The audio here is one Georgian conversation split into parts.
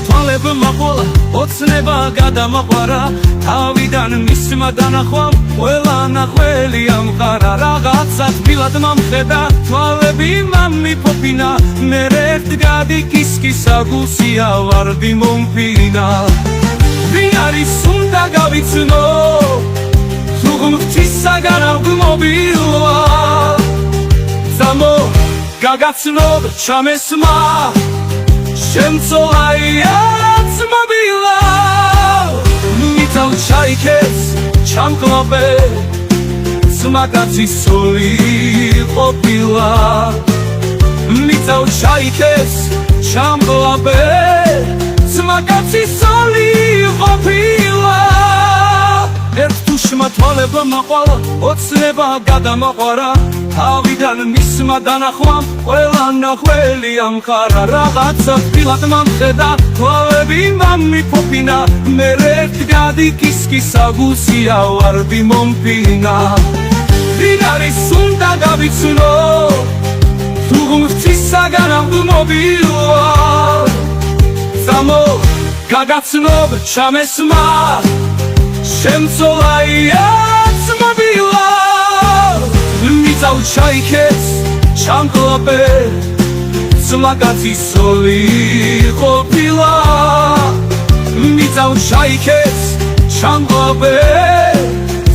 თვალებმა ყოლა ოცნება გადამაყვარა თავიდან მისმა დანახვამ ყველა ნახველი ამყარა რაღაცა თბილად მომხედა თვალები მომიფოფინა მე ერთ გადიკისკისა გულსია ვარდი მომფინა ვინ არის უნდა გავიცნო თუ ღმრთისაგან აღმობილვა ზამო გაგაცნობ ჩამესმა შემწოლაიაც მობილა მიწალ ჩაიქეს ჩამკლავე ძმაკაცის სული ყოფილა მიწალ ჩაიქეს ჩამკლავე ძმაკაცის სული ყოფილა ერთ თუშმა თვალებმა ყოლა ოცნება გადამაყვარა თავიდან მისმა დანახვამ ყველა ნახველი ამყარა რაღაცა თბილად მომხედა თვალები მომიფოფინა მე ერთ გადიკისკისა გულსია ვარდი მომფინა ვინ არის უნდა გავიცნო თუ ღმრთისაგან აღმობილვა ზამო გაგაცნობ ჩამესმა შემწოლაიაც მობილა მიწალ ჩაიქეს ჩამკლავე ძმაკაცის სული ყოფილა მიწალ ჩაიქეს ჩამკლავე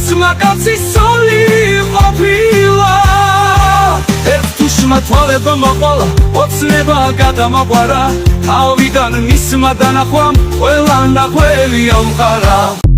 ძმაკაცის სული ყოფილა ერთ თუშმა თვალებმა ყოლა ოცნება გადამაყვარა თავიდან მისმა დანახვამ ყველა ნახველი ამყარა